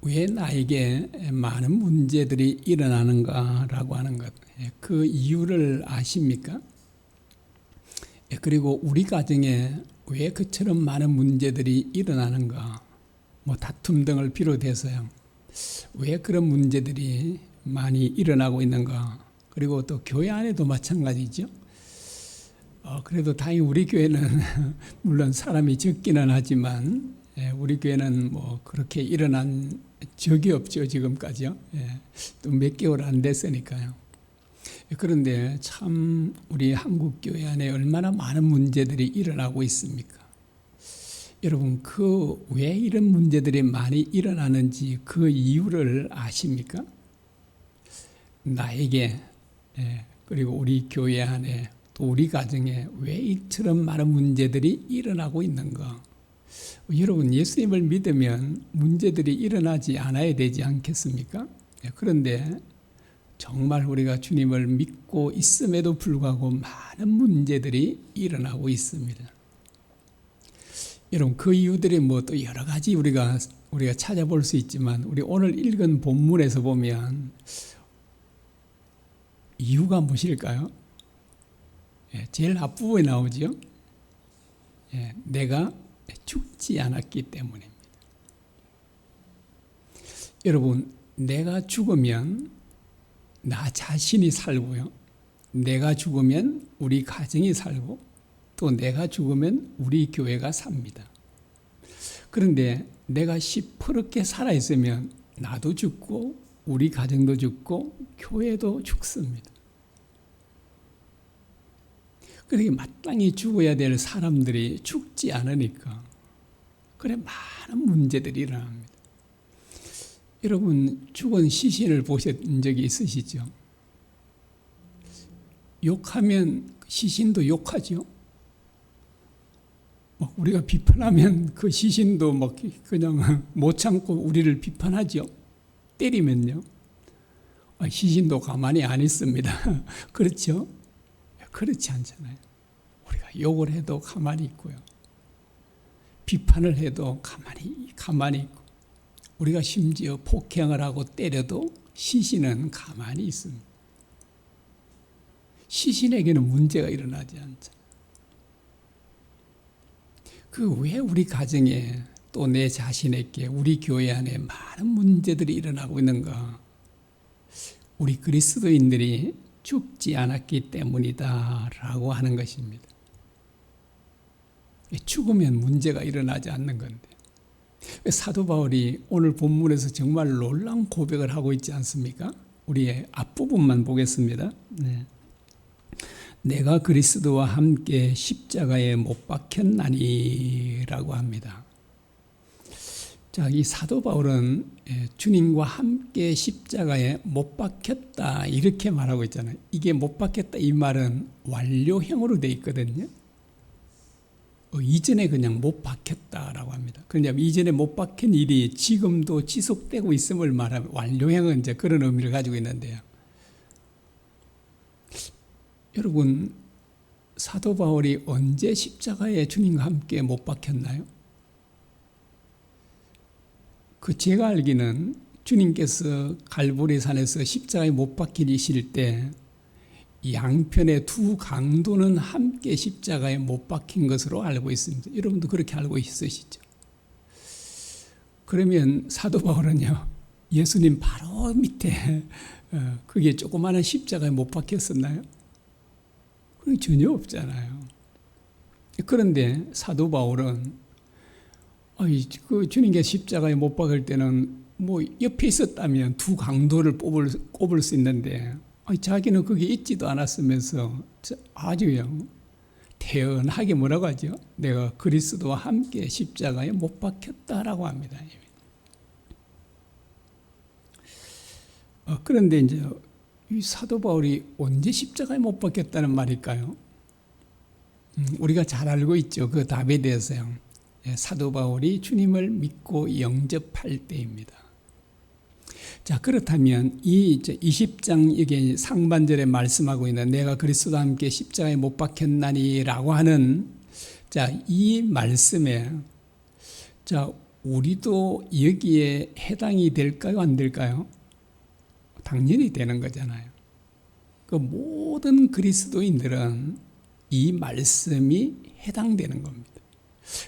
왜 나에게 많은 문제들이 일어나는가라고 하는 것, 그 이유를 아십니까? 그리고 우리 가정에 왜 그처럼 많은 문제들이 일어나는가, 뭐 다툼 등을 비롯해서요. 왜 그런 문제들이 많이 일어나고 있는가? 그리고 또 교회 안에도 마찬가지죠. 그래도 다행히 우리 교회는 물론 사람이 적기는 하지만 우리 교회는 뭐 그렇게 일어난 적이 없죠, 지금까지요. 또 몇 개월 안 됐으니까요. 그런데 참 우리 한국 교회 안에 얼마나 많은 문제들이 일어나고 있습니까? 여러분, 그 왜 이런 문제들이 많이 일어나는지 그 이유를 아십니까? 나에게 그리고 우리 교회 안에 또 우리 가정에 왜 이처럼 많은 문제들이 일어나고 있는가? 여러분, 예수님을 믿으면 문제들이 일어나지 않아야 되지 않겠습니까? 그런데 정말 우리가 주님을 믿고 있음에도 불구하고 많은 문제들이 일어나고 있습니다. 여러분, 그 이유들이 뭐 또 여러 가지 우리가 찾아볼 수 있지만 우리 오늘 읽은 본문에서 보면 이유가 무엇일까요? 제일 앞부분에 나오죠. 내가 죽지 않았기 때문입니다. 여러분, 내가 죽으면 나 자신이 살고요. 내가 죽으면 우리 가정이 살고 또 내가 죽으면 우리 교회가 삽니다. 그런데 내가 시퍼렇게 살아있으면 나도 죽고 우리 가정도 죽고 교회도 죽습니다. 그렇게 마땅히 죽어야 될 사람들이 죽지 않으니까 그래 많은 문제들이 일어납니다. 여러분, 죽은 시신을 보신 적이 있으시죠? 욕하면 시신도 욕하죠. 우리가 비판하면 그 시신도 막 그냥 못 참고 우리를 비판하죠. 때리면요. 시신도 가만히 안 있습니다. 그렇죠? 그렇지 않잖아요. 우리가 욕을 해도 가만히 있고요. 비판을 해도 가만히 있고, 우리가 심지어 폭행을 하고 때려도 시신은 가만히 있습니다. 시신에게는 문제가 일어나지 않잖아요. 그 왜 우리 가정에 또 내 자신에게 우리 교회 안에 많은 문제들이 일어나고 있는가? 우리 그리스도인들이 죽지 않았기 때문이다라고 하는 것입니다. 죽으면 문제가 일어나지 않는 건데 사도 바울이 오늘 본문에서 정말 놀라운 고백을 하고 있지 않습니까? 우리의 앞부분만 보겠습니다. 내가 그리스도와 함께 십자가에 못 박혔나니라고 합니다. 자, 이 사도 바울은 주님과 함께 십자가에 못 박혔다 이렇게 말하고 있잖아요. 이게 못 박혔다 이 말은 완료형으로 되어 있거든요. 이전에 그냥 못 박혔다라고 합니다. 그러냐면 이전에 못 박힌 일이 지금도 지속되고 있음을 말하면 완료형은 이제 그런 의미를 가지고 있는데요. 여러분, 사도 바울이 언제 십자가에 주님과 함께 못 박혔나요? 제가 알기는 주님께서 갈보리산에서 십자가에 못 박히실 때 양편의 두 강도는 함께 십자가에 못 박힌 것으로 알고 있습니다. 여러분도 그렇게 알고 있으시죠? 그러면 사도 바울은요, 예수님 바로 밑에 그게 조그마한 십자가에 못 박혔었나요? 그게 전혀 없잖아요. 그런데 사도 바울은 그 주님께 십자가에 못 박을 때는 뭐 옆에 있었다면 두 강도를 꼽을 수 있는데 자기는 거기 있지도 않았으면서 아주 태연하게 뭐라고 하죠? 내가 그리스도와 함께 십자가에 못 박혔다라고 합니다. 그런데 이제 이 사도 바울이 언제 십자가에 못 박혔다는 말일까요? 우리가 잘 알고 있죠. 그 답에 대해서요. 사도 바울이 주님을 믿고 영접할 때입니다. 자, 그렇다면 이 20장 여기 상반절에 말씀하고 있는 내가 그리스도와 함께 십자가에 못 박혔나니라고 하는 이 말씀에 우리도 여기에 해당이 될까요? 안 될까요? 당연히 되는 거잖아요. 그 모든 그리스도인들은 이 말씀이 해당되는 겁니다.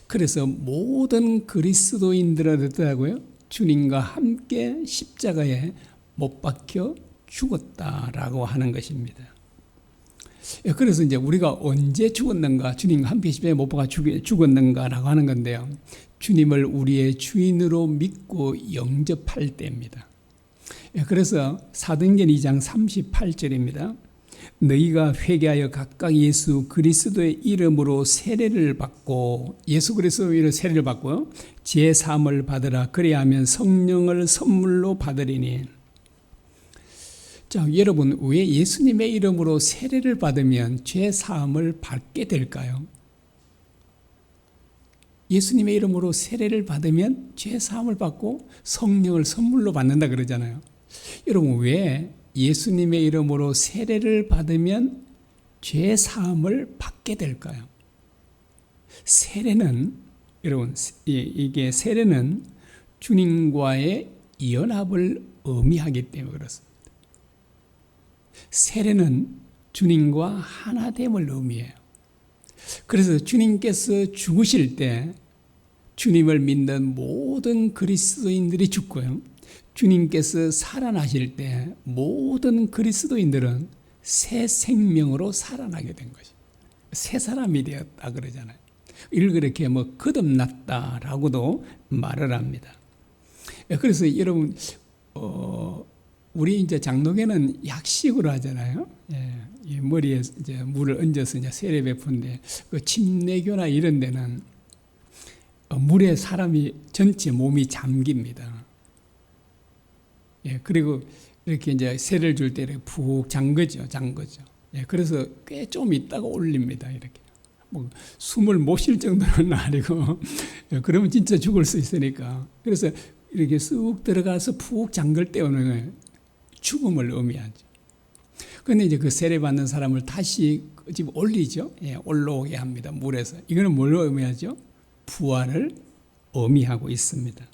그래서 모든 그리스도인들은 어떠하고요? 주님과 함께 십자가에 못 박혀 죽었다라고 하는 것입니다. 그래서 이제 우리가 언제 죽었는가, 주님과 함께 십자가에 못 박혀 죽었는가라고 하는 건데요. 주님을 우리의 주인으로 믿고 영접할 때입니다. 그래서 사도행전 2장 38절입니다. 너희가 회개하여 각각 예수 그리스도의 이름으로 세례를 받고, 예수 그리스도의 이름으로 세례를 받고 죄 사함을 받으라. 그래야 하면 성령을 선물로 받으리니. 자, 여러분, 왜 예수님의 이름으로 세례를 받으면 죄 사함을 받게 될까요? 예수님의 이름으로 세례를 받으면 죄 사함을 받고 성령을 선물로 받는다 그러잖아요. 여러분, 왜 예수님의 이름으로 세례를 받으면 죄 사함을 받게 될까요? 세례는, 여러분, 이게 세례는 주님과의 연합을 의미하기 때문에 그렇습니다. 세례는 주님과 하나됨을 의미해요. 그래서 주님께서 죽으실 때 주님을 믿는 모든 그리스도인들이 죽고요. 주님께서 살아나실 때 모든 그리스도인들은 새 생명으로 살아나게 된 것이죠. 새 사람이 되었다 그러잖아요. 이를 그렇게 거듭났다라고도 말을 합니다. 그래서 여러분, 우리 이제 장로교는 약식으로 하잖아요. 이 머리에 이제 물을 얹어서 이제 세례 베푼데, 그 침례교나 이런 데는 물에 사람이 전체 몸이 잠깁니다. 그리고 이렇게 이제 세례를 줄 때 이렇게 푹 잠그죠. 그래서 꽤 좀 있다가 올립니다. 이렇게. 뭐 숨을 못 쉴 정도는 아니고, 그러면 진짜 죽을 수 있으니까. 그래서 이렇게 쑥 들어가서 푹 잠글 때 오는 죽음을 의미하죠. 그런데 이제 그 세례 받는 사람을 다시 집 올리죠. 올라오게 합니다. 물에서. 이거는 뭘 의미하죠? 부활을 의미하고 있습니다.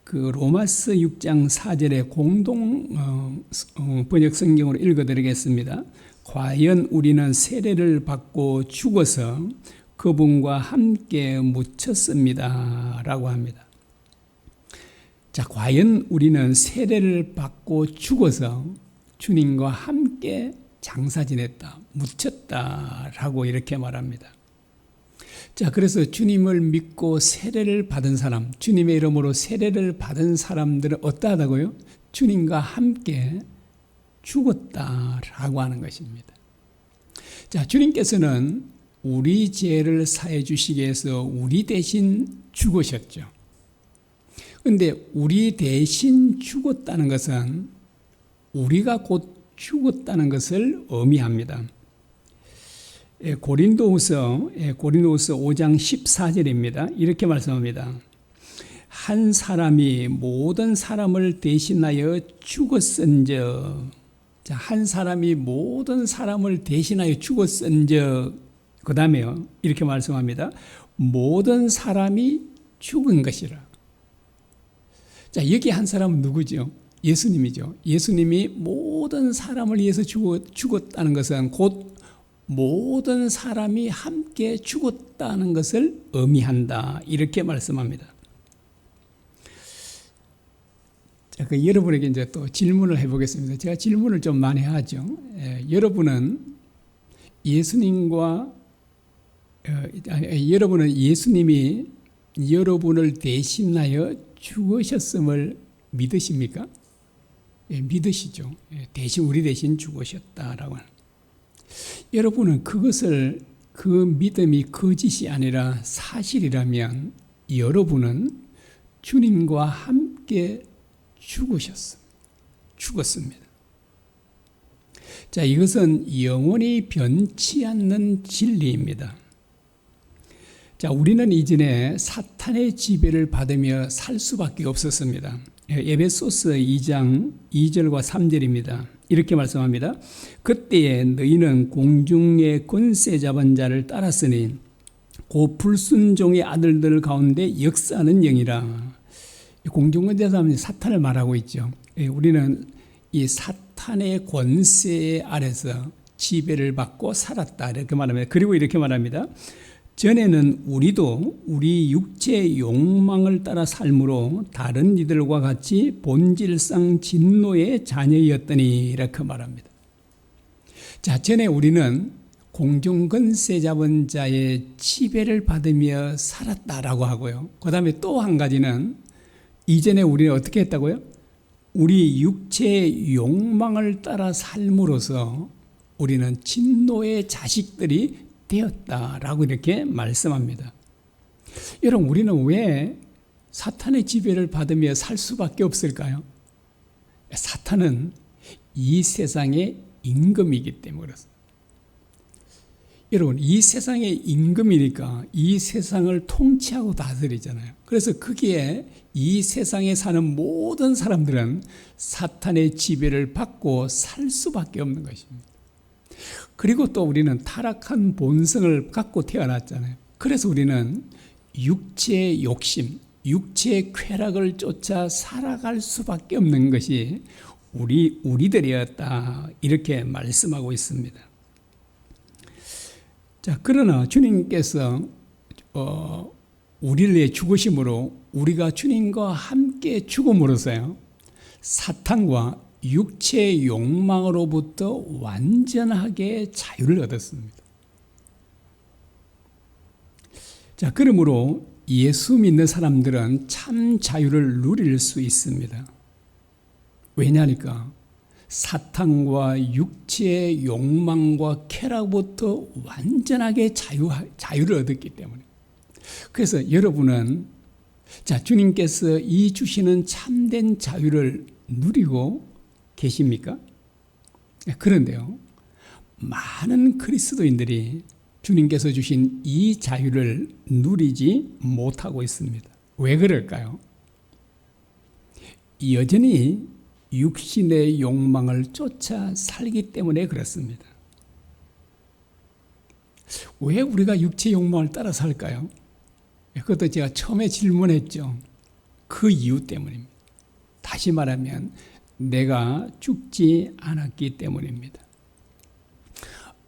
그 로마서 6장 4절에 공동 번역 성경으로 읽어드리겠습니다. 과연 우리는 세례를 받고 죽어서 그분과 함께 묻혔습니다 라고 합니다. 자, 과연 우리는 세례를 받고 죽어서 주님과 함께 장사 지냈다, 묻혔다라고 이렇게 말합니다. 자, 그래서 주님을 믿고 세례를 받은 사람, 주님의 이름으로 세례를 받은 사람들은 어떠하다고요? 주님과 함께 죽었다라고 하는 것입니다. 자, 주님께서는 우리 죄를 사해 주시기 위해서 우리 대신 죽으셨죠. 그런데 우리 대신 죽었다는 것은 우리가 곧 죽었다는 것을 의미합니다. 고린도후서 5장 14절입니다. 이렇게 말씀합니다. 한 사람이 모든 사람을 대신하여 죽었은즉, 자, 한 사람이 모든 사람을 대신하여 죽었은즉, 그 다음에요, 이렇게 말씀합니다. 모든 사람이 죽은 것이라. 자, 여기 한 사람은 누구죠? 예수님이죠. 예수님이 모든 사람을 위해서 죽었다는 것은 곧 모든 사람이 함께 죽었다는 것을 의미한다. 이렇게 말씀합니다. 자, 여러분에게 이제 또 질문을 해보겠습니다. 제가 질문을 좀 많이 하죠. 여러분은 예수님이 여러분을 대신하여 죽으셨음을 믿으십니까? 믿으시죠. 대신 우리 대신 죽으셨다라고 하는. 여러분은 그 믿음이 거짓이 아니라 사실이라면 여러분은 주님과 함께 죽었습니다. 자, 이것은 영원히 변치 않는 진리입니다. 자, 우리는 이전에 사탄의 지배를 받으며 살 수밖에 없었습니다. 에베소서 2장 2절과 3절입니다. 이렇게 말씀합니다. 그때에 너희는 공중의 권세 잡은 자를 따랐으니 그 불순종의 아들들 가운데 역사하는 영이라. 공중근대사는 사탄을 말하고 있죠. 우리는 이 사탄의 권세 아래서 지배를 받고 살았다 이렇게 말합니다. 그리고 이렇게 말합니다. 전에는 우리도 우리 육체의 욕망을 따라 삶으로 다른 이들과 같이 본질상 진노의 자녀였더니 이렇게 말합니다. 자, 전에 우리는 공중권세 잡은 자의 지배를 받으며 살았다라고 하고요. 그 다음에 또 한 가지는 이전에 우리는 어떻게 했다고요? 우리 육체의 욕망을 따라 삶으로써 우리는 진노의 자식들이 되었다라고 이렇게 말씀합니다. 여러분, 우리는 왜 사탄의 지배를 받으며 살 수밖에 없을까요? 사탄은 이 세상의 임금이기 때문에 그렇습니다. 여러분, 이 세상의 임금이니까 이 세상을 통치하고 다스리잖아요. 그래서 거기에 이 세상에 사는 모든 사람들은 사탄의 지배를 받고 살 수밖에 없는 것입니다. 그리고 또 우리는 타락한 본성을 갖고 태어났잖아요. 그래서 우리는 육체의 욕심, 육체의 쾌락을 쫓아 살아갈 수밖에 없는 것이 우리들이었다 이렇게 말씀하고 있습니다. 자, 그러나 주님께서 우리를 위해 죽으심으로 우리가 주님과 함께 죽음으로써요 사탄과 육체의 욕망으로부터 완전하게 자유를 얻었습니다. 자, 그러므로 예수 믿는 사람들은 참 자유를 누릴 수 있습니다. 왜냐니까 사탄과 육체의 욕망과 쾌락부터 완전하게 자유를 얻었기 때문에. 그래서 여러분은 자, 주님께서 이 주시는 참된 자유를 누리고 계십니까? 그런데요, 많은 그리스도인들이 주님께서 주신 이 자유를 누리지 못하고 있습니다. 왜 그럴까요? 여전히 육신의 욕망을 쫓아 살기 때문에 그렇습니다. 왜 우리가 육체의 욕망을 따라 살까요? 그것도 제가 처음에 질문했죠. 그 이유 때문입니다. 다시 말하면 내가 죽지 않았기 때문입니다.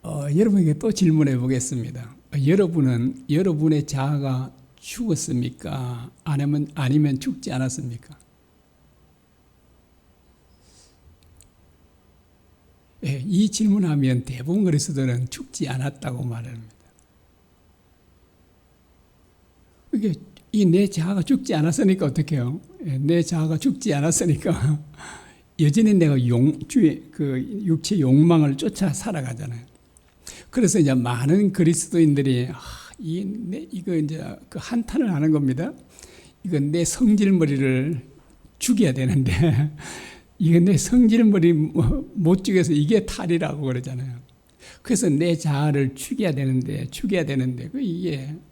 여러분에게 또 질문해 보겠습니다. 여러분은 여러분의 자아가 죽었습니까? 아니면 죽지 않았습니까? 예, 이 질문하면 대부분 그리스도는 죽지 않았다고 말합니다. 이게 내 자아가 죽지 않았으니까 어떻게 해요? 예, 내 자아가 죽지 않았으니까 여전히 내가 육체 욕망을 쫓아 살아가잖아요. 그래서 이제 많은 그리스도인들이 이거 이제 그 한탄을 하는 겁니다. 이거 내 성질머리를 죽여야 되는데 이게 내 성질머리 못 죽여서 이게 탈이라고 그러잖아요. 그래서 내 자아를 죽여야 되는데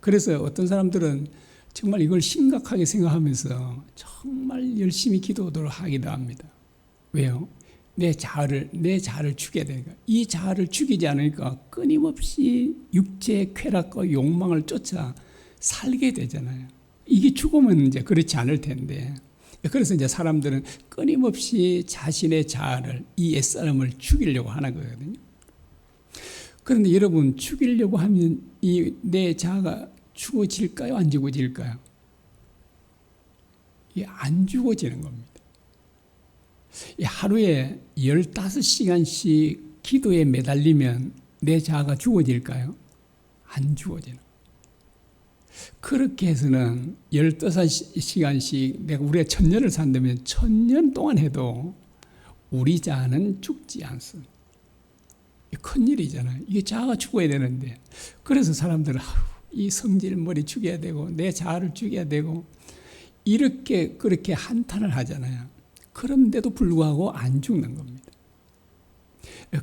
그래서 어떤 사람들은 정말 이걸 심각하게 생각하면서 정말 열심히 기도를 하기도 합니다. 왜요? 내 자아를 죽여야 되니까. 이 자아를 죽이지 않으니까 끊임없이 육체의 쾌락과 욕망을 쫓아 살게 되잖아요. 이게 죽으면 이제 그렇지 않을 텐데. 그래서 이제 사람들은 끊임없이 자신의 자아를, 이 옛사람을 죽이려고 하는 거거든요. 그런데 여러분, 죽이려고 하면 이 내 자아가 죽어질까요? 안 죽어질까요? 이게 안 죽어지는 겁니다. 하루에 15시간씩 기도에 매달리면 내 자아가 죽어질까요? 안 죽어지는. 그렇게 해서는 15시간씩 우리가 1000년을 산다면 1000년 동안 해도 우리 자아는 죽지 않습니다. 큰일이잖아요. 이게 자아가 죽어야 되는데. 그래서 사람들은 이 성질머리 죽여야 되고 내 자아를 죽여야 되고 그렇게 한탄을 하잖아요. 그런데도 불구하고 안 죽는 겁니다.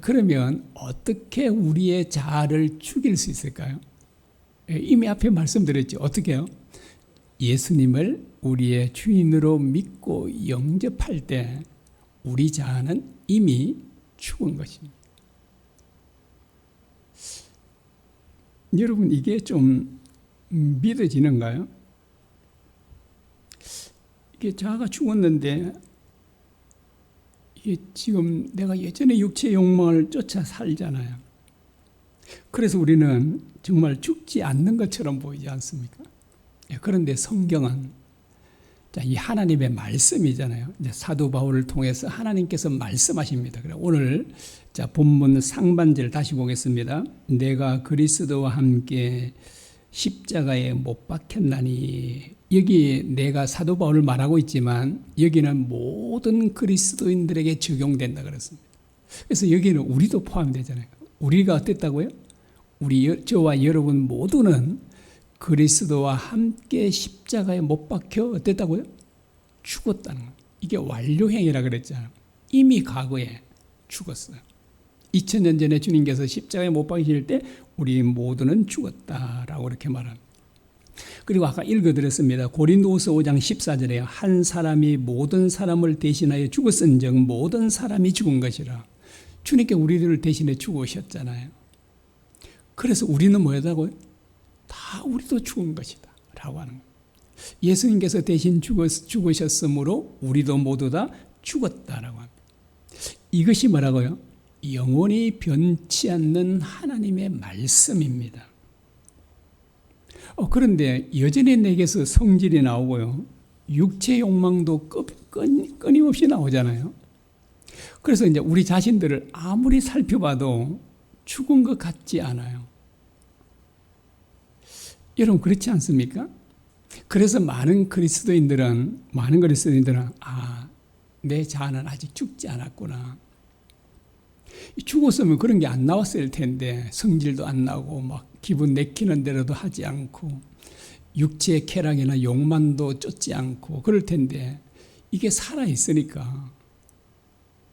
그러면 어떻게 우리의 자아를 죽일 수 있을까요? 이미 앞에 말씀드렸죠. 어떻게 해요? 예수님을 우리의 주인으로 믿고 영접할 때 우리 자아는 이미 죽은 것입니다. 여러분, 이게 좀 믿어지는가요? 이게 자아가 죽었는데 이게 지금 내가 예전에 육체의 욕망을 쫓아 살잖아요. 그래서 우리는 정말 죽지 않는 것처럼 보이지 않습니까? 그런데 성경은 이 하나님의 말씀이잖아요. 이제 사도 바울을 통해서 하나님께서 말씀하십니다. 그래 오늘 본문 상반절 다시 보겠습니다. 내가 그리스도와 함께 십자가에 못 박혔나니, 여기 내가 사도 바울을 말하고 있지만 여기는 모든 그리스도인들에게 적용된다 그랬습니다. 그래서 여기는 우리도 포함되잖아요. 우리가 어땠다고요? 저와 여러분 모두는 그리스도와 함께 십자가에 못 박혀 어땠다고요? 죽었다는 거예요. 이게 완료행위라 그랬잖아요. 이미 과거에 죽었어요. 2000년 전에 주님께서 십자가에 못 박히실 때 우리 모두는 죽었다라고 이렇게 말합니다. 그리고 아까 읽어드렸습니다. 고린도후서 5장 14절에 한 사람이 모든 사람을 대신하여 죽었은즉 모든 사람이 죽은 것이라. 주님께 우리들을 대신해 죽으셨잖아요. 그래서 우리는 뭐라고요? 다 우리도 죽은 것이다 라고 하는 거예요. 예수님께서 대신 죽으셨으므로 우리도 모두 다 죽었다라고 합니다. 이것이 뭐라고요? 영원히 변치 않는 하나님의 말씀입니다. 그런데 여전히 내게서 성질이 나오고요. 육체 욕망도 끊임없이 나오잖아요. 그래서 이제 우리 자신들을 아무리 살펴봐도 죽은 것 같지 않아요. 여러분 그렇지 않습니까? 그래서 많은 그리스도인들은 내 자아는 아직 죽지 않았구나. 죽었으면 그런 게 안 나왔을 텐데 성질도 안 나고 막 기분 내키는 대로도 하지 않고 육체의 쾌락이나 욕망도 쫓지 않고 그럴 텐데 이게 살아있으니까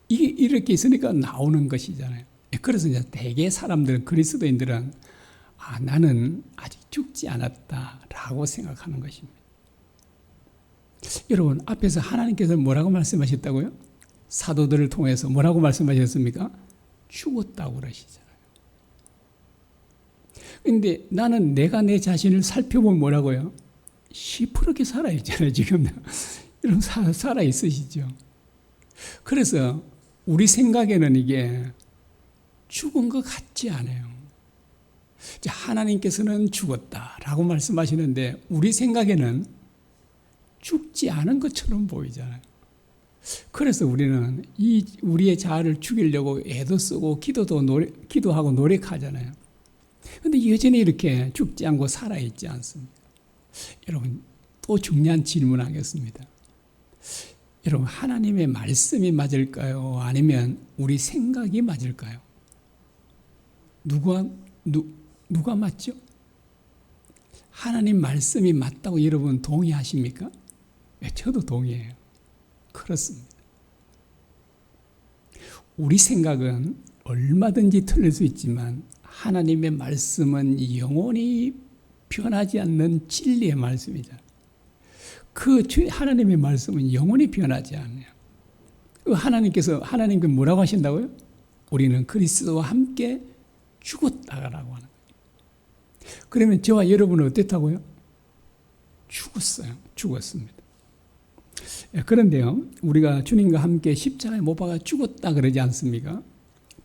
이게 이렇게 있으니까 나오는 것이잖아요. 그래서 이제 대개 사람들은 그리스도인들은 나는 아직 죽지 않았다라고 생각하는 것입니다. 여러분 앞에서 하나님께서 뭐라고 말씀하셨다고요? 사도들을 통해서 뭐라고 말씀하셨습니까? 죽었다고 그러시잖아요. 그런데 나는 내가 내 자신을 살펴보면 뭐라고요? 시퍼렇게 살아있잖아요 지금. 여러분 살아있으시죠? 그래서 우리 생각에는 이게 죽은 것 같지 않아요. 하나님께서는 죽었다라고 말씀하시는데 우리 생각에는 죽지 않은 것처럼 보이잖아요. 그래서 우리는 우리의 자아를 죽이려고 애도 쓰고 기도하고 노력하잖아요. 그런데 여전히 이렇게 죽지 않고 살아있지 않습니다. 여러분 또 중요한 질문하겠습니다. 여러분 하나님의 말씀이 맞을까요? 아니면 우리 생각이 맞을까요? 누가 맞죠? 하나님 말씀이 맞다고 여러분 동의하십니까? 네, 저도 동의해요. 그렇습니다. 우리 생각은 얼마든지 틀릴 수 있지만 하나님의 말씀은 영원히 변하지 않는 진리의 말씀이죠. 그 하나님의 말씀은 영원히 변하지 않아요. 하나님께 뭐라고 하신다고요? 우리는 그리스도와 함께 죽었다라고 하는 거예요. 그러면 저와 여러분은 어땠다고요? 죽었습니다. 그런데요, 우리가 주님과 함께 십자가에 못 박아 죽었다 그러지 않습니까?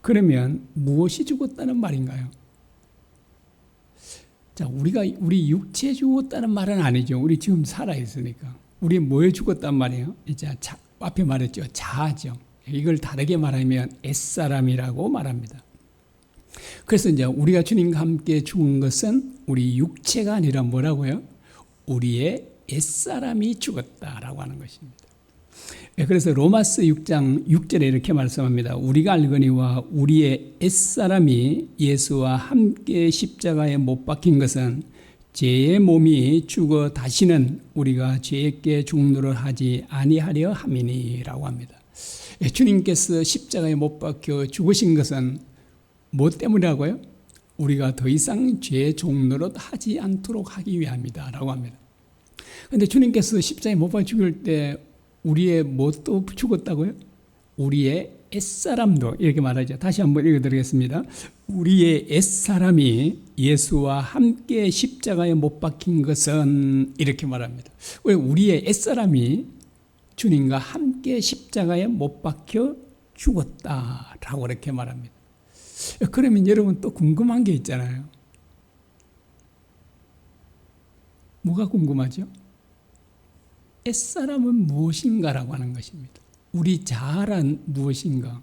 그러면 무엇이 죽었다는 말인가요? 우리 육체에 죽었다는 말은 아니죠. 우리 지금 살아있으니까. 우리 뭐에 죽었단 말이에요? 이제 앞에 말했죠. 자아죠. 이걸 다르게 말하면 옛사람이라고 말합니다. 그래서 이제 우리가 주님과 함께 죽은 것은 우리 육체가 아니라 뭐라고요? 우리의 옛사람이 죽었다라고 하는 것입니다. 그래서 로마서 6장 6절에 이렇게 말씀합니다. 우리가 알거니와 우리의 옛사람이 예수와 함께 십자가에 못 박힌 것은 죄의 몸이 죽어 다시는 우리가 죄에게 죽노릇 하지 아니하려 함이니라고 합니다. 주님께서 십자가에 못 박혀 죽으신 것은 뭐 때문이라고요? 우리가 더 이상 죄의 종노릇 하지 않도록 하기 위함이다라고 합니다. 그런데 주님께서 십자가에 못 박혀 죽을 때 우리의 뭣도 죽었다고요? 우리의 옛사람도 이렇게 말하죠. 다시 한번 읽어드리겠습니다. 우리의 옛사람이 예수와 함께 십자가에 못 박힌 것은 이렇게 말합니다. 왜 우리의 옛사람이 주님과 함께 십자가에 못 박혀 죽었다라고 이렇게 말합니다. 그러면 여러분 또 궁금한 게 있잖아요. 뭐가 궁금하죠? 옛사람은 무엇인가라고 하는 것입니다. 우리 자아란 무엇인가?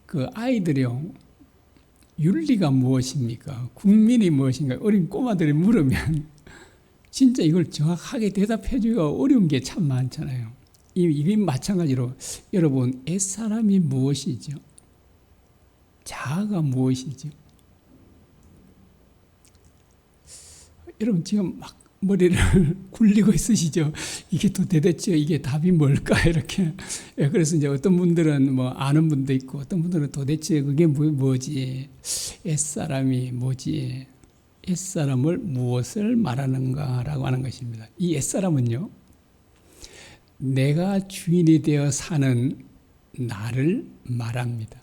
그 아이들이요, 윤리가 무엇입니까? 국민이 무엇인가? 어린 꼬마들이 물으면 진짜 이걸 정확하게 대답해 주기가 어려운 게 참 많잖아요. 이 마찬가지로 여러분, 옛사람이 무엇이죠? 자아가 무엇이죠? 여러분 지금 막 머리를 굴리고 있으시죠? 이게 도대체 이게 답이 뭘까? 이렇게. 그래서 이제 어떤 분들은 뭐 아는 분도 있고 어떤 분들은 도대체 그게 뭐지? 옛사람이 뭐지? 옛사람을 무엇을 말하는가라고 하는 것입니다. 이 옛사람은요, 내가 주인이 되어 사는 나를 말합니다.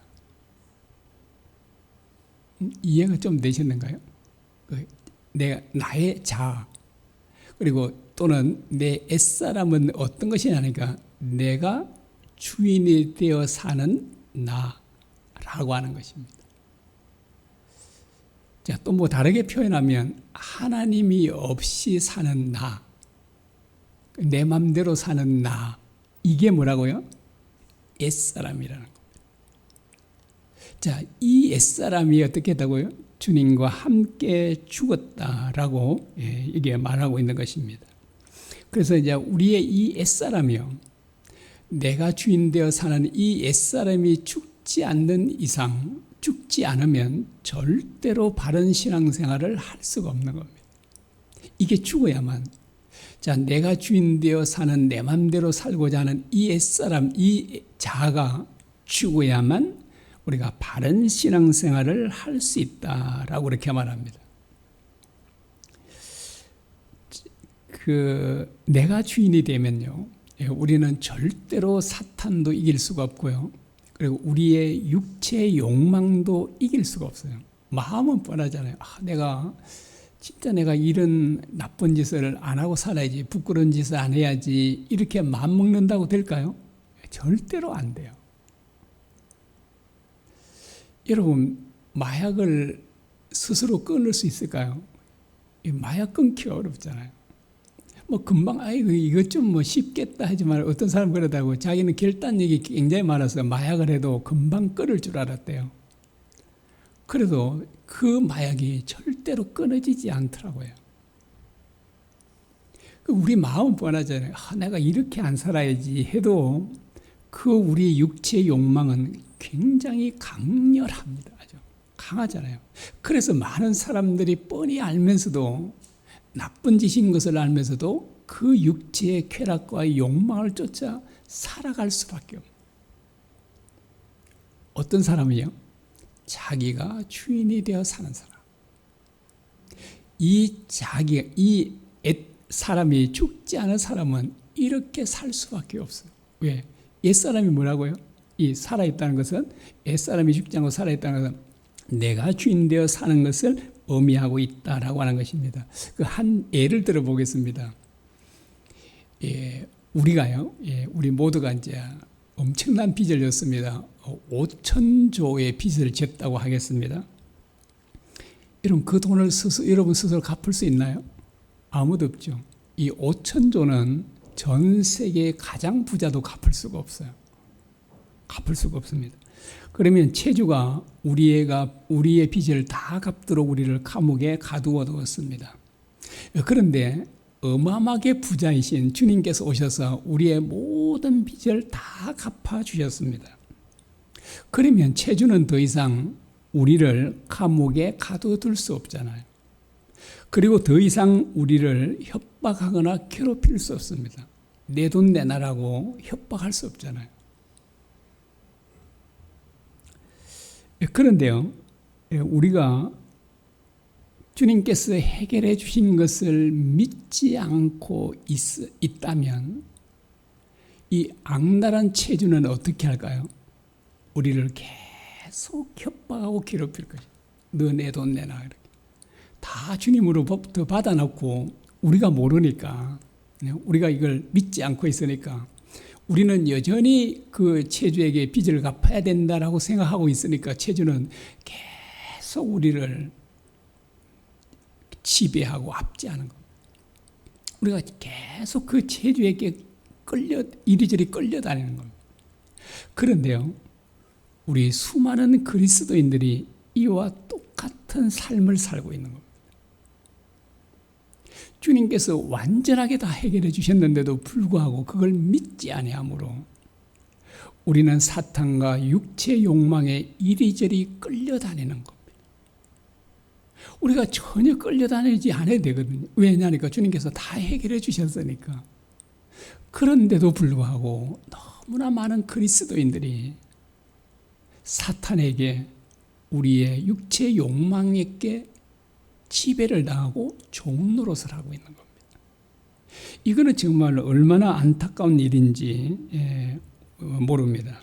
이해가 좀 되셨는가요? 나의 자아, 그리고 또는 내 옛사람은 어떤 것이냐니까 내가 주인이 되어 사는 나라고 하는 것입니다. 자, 또 뭐 다르게 표현하면 하나님이 없이 사는 나, 내 맘대로 사는 나, 이게 뭐라고요? 옛사람이라는 겁니다. 자, 이 옛사람이 어떻게 했다고요? 주님과 함께 죽었다라고 이게 말하고 있는 것입니다. 그래서 이제 우리의 이 옛사람이요, 내가 주인 되어 사는 이 옛사람이 죽지 않는 이상, 죽지 않으면 절대로 바른 신앙생활을 할 수가 없는 겁니다. 이게 죽어야만, 자, 내가 주인 되어 사는 내 맘대로 살고자 하는 이 옛사람, 이 자아가 죽어야만 우리가 바른 신앙생활을 할 수 있다라고 그렇게 말합니다. 내가 주인이 되면요, 우리는 절대로 사탄도 이길 수가 없고요, 그리고 우리의 육체의 욕망도 이길 수가 없어요. 마음은 뻔하잖아요. 내가 이런 나쁜 짓을 안 하고 살아야지, 부끄러운 짓을 안 해야지, 이렇게 마음 먹는다고 될까요? 절대로 안 돼요. 여러분, 마약을 스스로 끊을 수 있을까요? 마약 끊기가 어렵잖아요. 뭐 금방 이것 좀 뭐 쉽겠다 하지만 어떤 사람 그러다고 자기는 결단력이 굉장히 많아서 마약을 해도 금방 끊을 줄 알았대요. 그래도 그 마약이 절대로 끊어지지 않더라고요. 우리 마음은 뻔하잖아요. 내가 이렇게 안 살아야지 해도 그 우리 육체의 욕망은 굉장히 강렬합니다. 아주 강하잖아요. 그래서 많은 사람들이 뻔히 알면서도, 나쁜 짓인 것을 알면서도 그 육체의 쾌락과 욕망을 쫓아 살아갈 수밖에 없어요. 어떤 사람이요? 자기가 주인이 되어 사는 사람. 이 사람이 죽지 않은 사람은 이렇게 살 수밖에 없어요. 왜? 옛사람이 뭐라고요? 이 살아있다는 것은, 옛사람이 죽지 않고 살아있다는 것은 내가 주인 되어 사는 것을 의미하고 있다라고 하는 것입니다. 한 예를 들어 보겠습니다. 우리 모두가 이제 엄청난 빚을 졌습니다. 5천조의 빚을 졌다고 하겠습니다. 여러분, 그 돈을 여러분 스스로 갚을 수 있나요? 아무도 없죠. 이 5천조는 전 세계 가장 부자도 갚을 수가 없어요. 갚을 수가 없습니다. 그러면 체주가 우리의 빚을 다 갚도록 우리를 감옥에 가두어 두었습니다. 그런데 어마어마하게 부자이신 주님께서 오셔서 우리의 모든 빚을 다 갚아주셨습니다. 그러면 체주는 더 이상 우리를 감옥에 가둬둘 수 없잖아요. 그리고 더 이상 우리를 협박하거나 괴롭힐 수 없습니다. 내 돈 내놔라고 협박할 수 없잖아요. 그런데요, 우리가 주님께서 해결해 주신 것을 믿지 않고 있다면 이 악랄한 체주는 어떻게 할까요? 우리를 계속 협박하고 괴롭힐 것입니다. 너 내 돈 내놔. 이렇게. 다 주님으로부터 받아놓고 우리가 모르니까, 우리가 이걸 믿지 않고 있으니까, 우리는 여전히 그 채주에게 빚을 갚아야 된다라고 생각하고 있으니까 채주는 계속 우리를 지배하고 압제하는 겁니다. 우리가 계속 그 채주에게 이리저리 끌려다니는 겁니다. 그런데요, 우리 수많은 그리스도인들이 이와 똑같은 삶을 살고 있는 겁니다. 주님께서 완전하게 다 해결해 주셨는데도 불구하고 그걸 믿지 아니하므로 우리는 사탄과 육체 욕망에 이리저리 끌려다니는 겁니다. 우리가 전혀 끌려다니지 않아야 되거든요. 왜냐하니까 주님께서 다 해결해 주셨으니까. 그런데도 불구하고 너무나 많은 그리스도인들이 사탄에게, 우리의 육체 욕망에게 지배를 당하고 종노릇을 하고 있는 겁니다. 이거는 정말 얼마나 안타까운 일인지 모릅니다.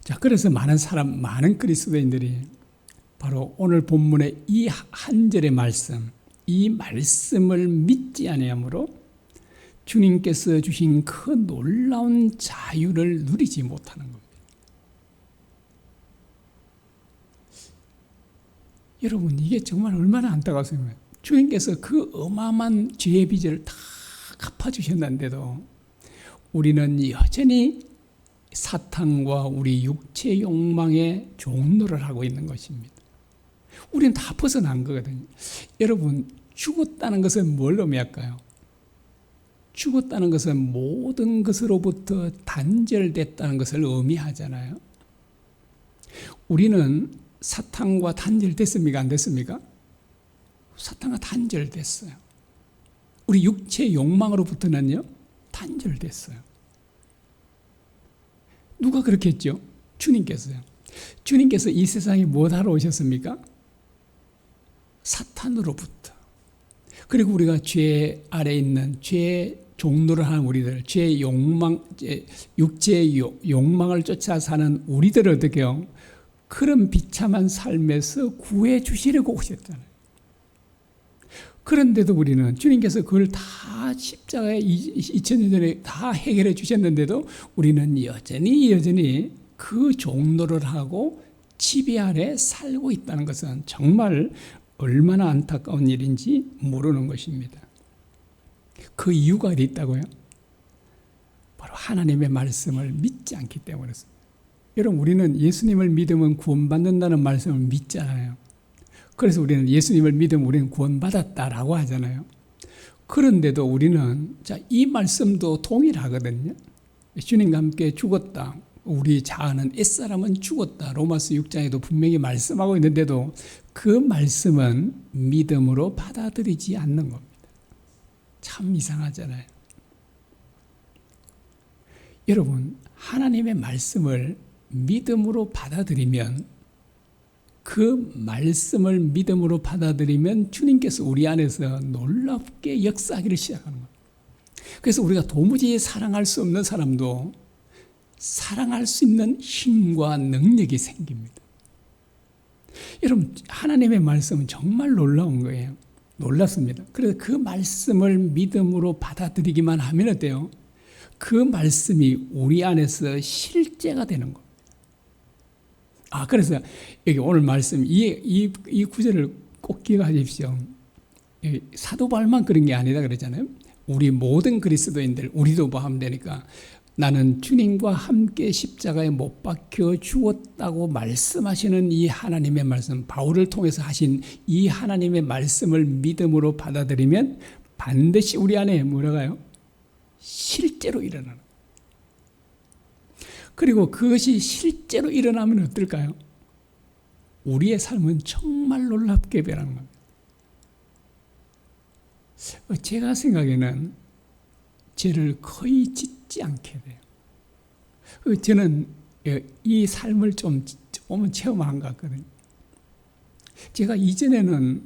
자, 그래서 많은 그리스도인들이 바로 오늘 본문의 이 한 절의 말씀, 이 말씀을 믿지 아니하므로 주님께서 주신 그 놀라운 자유를 누리지 못하는 겁니다. 여러분, 이게 정말 얼마나 안타깝습니까? 주님께서 그 어마어마한 죄의 빚을 다 갚아주셨는데도 우리는 여전히 사탄과 우리 육체 욕망에 종노를 하고 있는 것입니다. 우리는 다 벗어난 거거든요. 여러분, 죽었다는 것은 뭘 의미할까요? 죽었다는 것은 모든 것으로부터 단절됐다는 것을 의미하잖아요. 우리는 사탄과 단절됐습니까? 안 됐습니까? 사탄과 단절됐어요. 우리 육체 욕망으로부터는요, 단절됐어요. 누가 그렇게 했죠? 주님께서요. 주님께서 이 세상에 무엇하러 오셨습니까? 사탄으로부터. 그리고 우리가 죄 아래 있는 죄 종노를 하는 우리들, 죄 욕망, 육체의 욕망을 쫓아 사는 우리들을 어떻게요? 그런 비참한 삶에서 구해 주시려고 오셨잖아요. 그런데도 우리는 주님께서 그걸 다 십자가에 2000년 전에 다 해결해 주셨는데도 우리는 여전히 그 종노를 하고 지배 아래 살고 있다는 것은 정말 얼마나 안타까운 일인지 모르는 것입니다. 그 이유가 어디 있다고요? 바로 하나님의 말씀을 믿지 않기 때문이었습니다. 여러분, 우리는 예수님을 믿으면 구원받는다는 말씀을 믿잖아요. 그래서 우리는 예수님을 믿으면 우리는 구원받았다라고 하잖아요. 그런데도 우리는 이 말씀도 동일하거든요. 주님과 함께 죽었다. 우리 자아는 옛사람은 죽었다. 로마서 6장에도 분명히 말씀하고 있는데도 그 말씀은 믿음으로 받아들이지 않는 겁니다. 참 이상하잖아요. 여러분, 하나님의 말씀을 믿음으로 받아들이면, 그 말씀을 믿음으로 받아들이면 주님께서 우리 안에서 놀랍게 역사하기를 시작하는 거예요. 그래서 우리가 도무지 사랑할 수 없는 사람도 사랑할 수 있는 힘과 능력이 생깁니다. 여러분, 하나님의 말씀은 정말 놀라운 거예요. 놀랐습니다. 그래서 그 말씀을 믿음으로 받아들이기만 하면 어때요? 그 말씀이 우리 안에서 실제가 되는 겁니다. 그래서 여기 오늘 말씀, 이 구절을 꼭 기억하십시오. 사도 바울만 그런 게 아니다 그러잖아요. 우리 모든 그리스도인들, 우리도 포함 되니까, 나는 주님과 함께 십자가에 못 박혀 죽었다고 말씀하시는 이 하나님의 말씀, 바울을 통해서 하신 이 하나님의 말씀을 믿음으로 받아들이면 반드시 우리 안에 뭐라고요? 실제로 일어나는. 그리고 그것이 실제로 일어나면 어떨까요? 우리의 삶은 정말 놀랍게 변하는 겁니다. 제가 생각에는 죄를 거의 짓지 않게 돼요. 저는 이 삶을 좀 체험한 것 같거든요. 제가 이전에는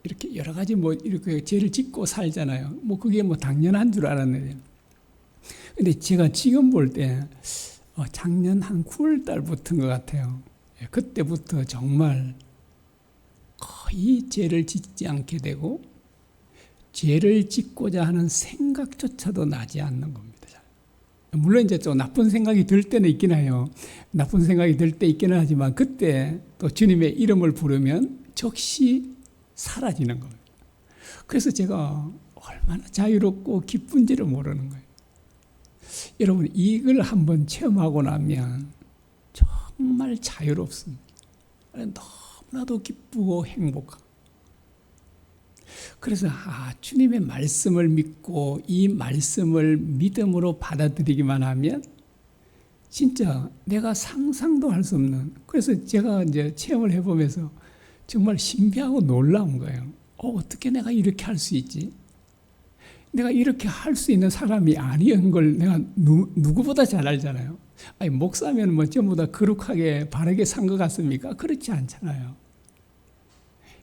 이렇게 여러 가지 이렇게 죄를 짓고 살잖아요. 그게 당연한 줄 알았는데. 근데 제가 지금 볼 때, 작년 한 9월 달부터인 것 같아요. 그때부터 정말 거의 죄를 짓지 않게 되고 죄를 짓고자 하는 생각조차도 나지 않는 겁니다. 물론 이제 좀 나쁜 생각이 들 때는 있긴 해요. 나쁜 생각이 들 때 있기는 하지만 그때 또 주님의 이름을 부르면 즉시 사라지는 겁니다. 그래서 제가 얼마나 자유롭고 기쁜지를 모르는 거예요. 여러분 이걸 한번 체험하고 나면 정말 자유롭습니다. 너무나도 기쁘고 행복하고. 그래서 주님의 말씀을 믿고 이 말씀을 믿음으로 받아들이기만 하면 진짜 내가 상상도 할 수 없는, 그래서 제가 이제 체험을 해보면서 정말 신비하고 놀라운 거예요. 어떻게 내가 이렇게 할 수 있지? 내가 이렇게 할 수 있는 사람이 아니었는 걸 내가 누구보다 잘 알잖아요. 아니, 목사면 뭐 전부 다 거룩하게 바르게 산 것 같습니까? 그렇지 않잖아요.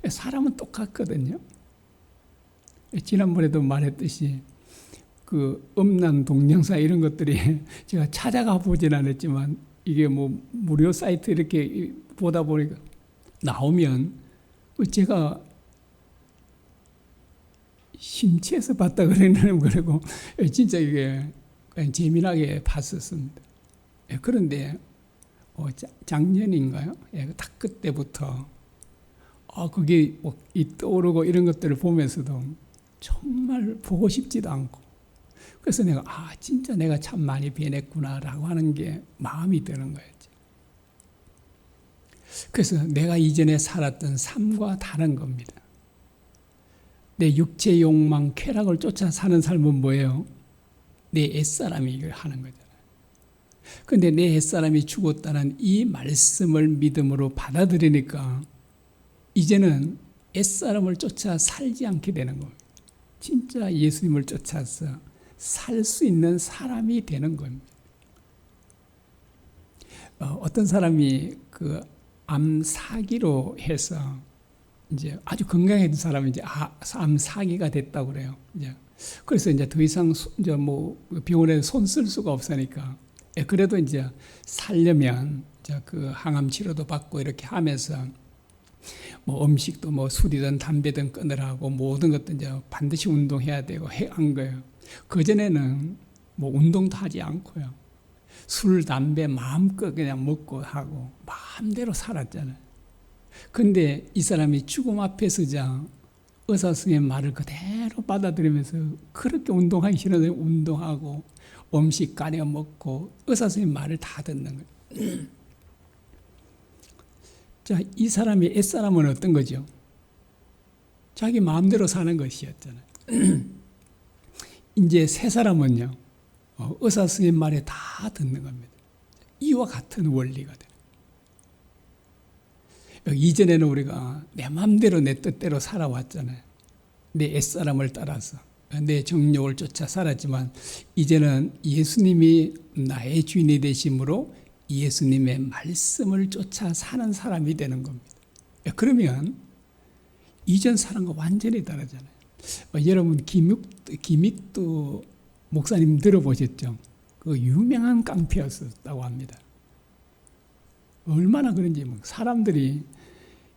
사람은 똑같거든요. 지난번에도 말했듯이 그 음란 동영상 이런 것들이 제가 찾아가 보진 않았지만 이게 뭐 무료 사이트 이렇게 보다 보니까 나오면 제가 심취해서 봤다 그러는 거라고 진짜 이게 재미나게 봤었습니다. 그런데 작년인가요? 딱 그때부터 그게 떠오르고 이런 것들을 보면서도 정말 보고 싶지도 않고, 그래서 내가 진짜 내가 참 많이 변했구나라고 하는 게 마음이 드는 거였죠. 그래서 내가 이전에 살았던 삶과 다른 겁니다. 내 육체 욕망, 쾌락을 쫓아 사는 삶은 뭐예요? 내 옛사람이 이걸 하는 거잖아요. 그런데 내 옛사람이 죽었다는 이 말씀을 믿음으로 받아들이니까 이제는 옛사람을 쫓아 살지 않게 되는 겁니다. 진짜 예수님을 쫓아서 살 수 있는 사람이 되는 겁니다. 어떤 사람이 그 암 사기로 해서 이제 아주 건강했던 사람이 이제 암 사기가 됐다고 그래요. 그래서 이제 더 이상 이제 뭐 병원에 손 쓸 수가 없으니까 그래도 이제 살려면 이제 그 항암 치료도 받고 이렇게 하면서 뭐 음식도 뭐 술이든 담배든 끊으라고 모든 것도 이제 반드시 운동해야 되고 한 거예요. 그전에는 뭐 운동도 하지 않고요. 술, 담배 마음껏 그냥 먹고 하고 마음대로 살았잖아요. 근데 이 사람이 죽음 앞에 서자 의사 선생님의 말을 그대로 받아들이면서 그렇게 운동하기 싫은데 운동하고 음식 가려 먹고 의사 선생님 말을 다 듣는 거예요. 자, 이 사람이 옛사람은 어떤 거죠? 자기 마음대로 사는 것이었잖아요. 이제 새 사람은요, 의사 선생님 말에 다 듣는 겁니다. 이와 같은 원리가 돼요. 이전에는 우리가 내 마음대로 내 뜻대로 살아왔잖아요. 내 옛사람을 따라서 내 정욕을 쫓아 살았지만 이제는 예수님이 나의 주인이 되심으로 예수님의 말씀을 쫓아 사는 사람이 되는 겁니다. 그러면 이전 사람과 완전히 다르잖아요. 여러분 김익두 목사님 들어보셨죠? 그 유명한 깡패였었다고 합니다. 얼마나 그런지 사람들이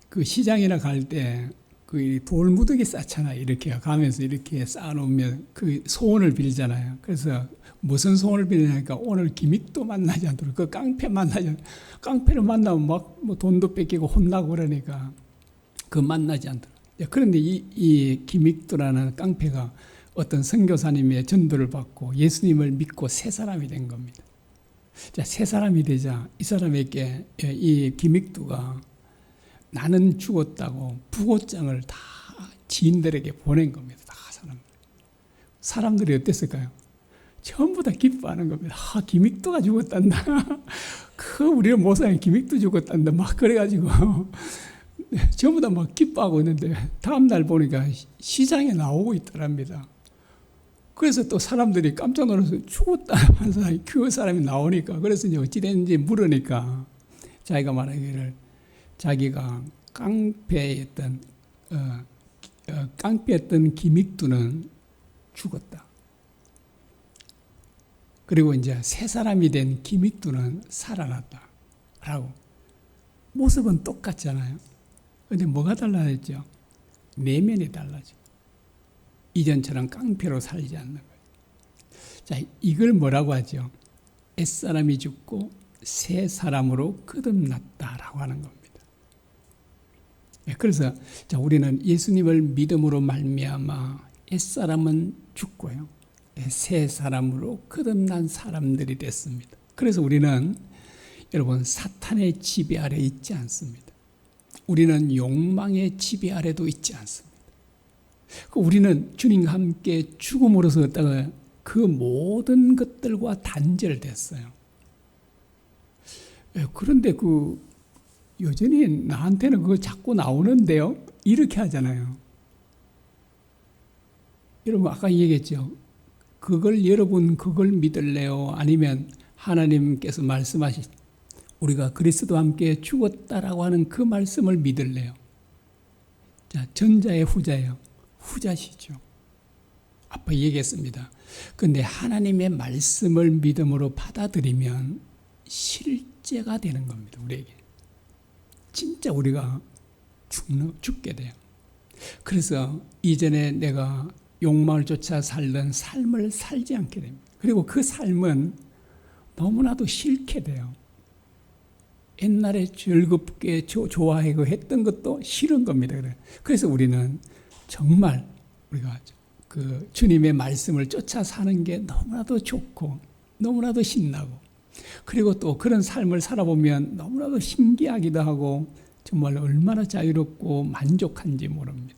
그 시장이나 갈 때 그 돌무더기 쌓잖아요. 이렇게 가면서 이렇게 쌓아놓으면 그 소원을 빌잖아요. 그래서 무슨 소원을 빌냐니까 오늘 김익도 만나지 않도록 그 깡패 만나지 않도록, 깡패를 만나면 막 뭐 돈도 뺏기고 혼나고 그러니까 그 만나지 않도록. 그런데 이 김익도라는 깡패가 어떤 선교사님의 전도를 받고 예수님을 믿고 새 사람이 된 겁니다. 자, 새 사람이 되자 이 사람에게 이 김익두가 나는 죽었다고 부고장을 다 지인들에게 보낸 겁니다. 다 사람들이 어땠을까요? 전부 다 기뻐하는 겁니다. 김익두가 죽었단다. 우리 모사님 김익두 죽었단다. 막 그래가지고 전부 다 막 기뻐하고 있는데 다음날 보니까 시장에 나오고 있더랍니다. 그래서 또 사람들이 깜짝 놀라서 죽었다 한 사람이 그 사람이 나오니까 그래서 이제 어찌 됐는지 물으니까 자기가 말하기를 자기가 깡패였던 김익두는 죽었다. 그리고 이제 새 사람이 된 기믹두는 살아났다. 라고. 모습은 똑같잖아요. 근데 뭐가 달라졌죠? 내면이 달라져. 이전처럼 깡패로 살지 않는 거예요. 자, 이걸 뭐라고 하죠? 옛사람이 죽고 새 사람으로 거듭났다라고 하는 겁니다. 그래서 자, 우리는 예수님을 믿음으로 말미암아 옛사람은 죽고요. 새 사람으로 거듭난 사람들이 됐습니다. 그래서 우리는 여러분 사탄의 지배 아래 있지 않습니다. 우리는 욕망의 지배 아래도 있지 않습니다. 우리는 주님과 함께 죽음으로써 그 모든 것들과 단절됐어요. 그런데 여전히 나한테는 그거 자꾸 나오는데요. 이렇게 하잖아요. 여러분 아까 얘기했죠. 여러분 그걸 믿을래요? 아니면 하나님께서 말씀하신 우리가 그리스도와 함께 죽었다라고 하는 그 말씀을 믿을래요? 자, 전자의 후자예요. 후자시죠. 아까 얘기했습니다. 그런데 하나님의 말씀을 믿음으로 받아들이면 실제가 되는 겁니다. 우리에게. 진짜 우리가 죽게 돼요. 그래서 이전에 내가 욕망을 쫓아 살던 삶을 살지 않게 됩니다. 그리고 그 삶은 너무나도 싫게 돼요. 옛날에 즐겁게 좋아하고 했던 것도 싫은 겁니다. 그래서 우리는 정말 우리가 주님의 말씀을 쫓아 사는 게 너무나도 좋고 너무나도 신나고 그리고 또 그런 삶을 살아보면 너무나도 신기하기도 하고 정말 얼마나 자유롭고 만족한지 모릅니다.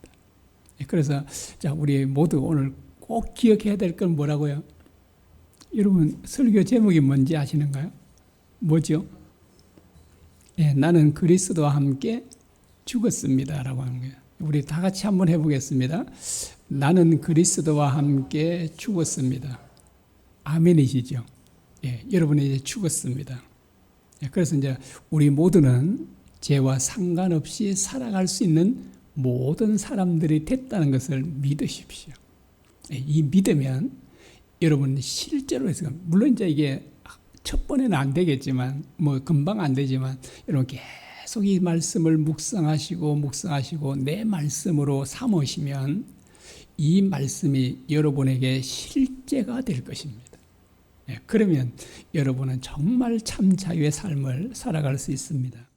그래서 자, 우리 모두 오늘 꼭 기억해야 될 건 뭐라고요? 여러분 설교 제목이 뭔지 아시는가요? 뭐죠? 나는 그리스도와 함께 죽었습니다 라고 하는 거예요. 우리 다 같이 한번 해보겠습니다. 나는 그리스도와 함께 죽었습니다. 아멘이시죠? 여러분이 이제 죽었습니다. 그래서 이제 우리 모두는 죄와 상관없이 살아갈 수 있는 모든 사람들이 됐다는 것을 믿으십시오. 이 믿으면 여러분 실제로 해서 물론 이제 이게 첫 번에는 안 되겠지만 금방 안 되지만 여러분 계속 이 말씀을 묵상하시고 내 말씀으로 삼으시면 이 말씀이 여러분에게 실제가 될 것입니다. 그러면 여러분은 정말 참 자유의 삶을 살아갈 수 있습니다.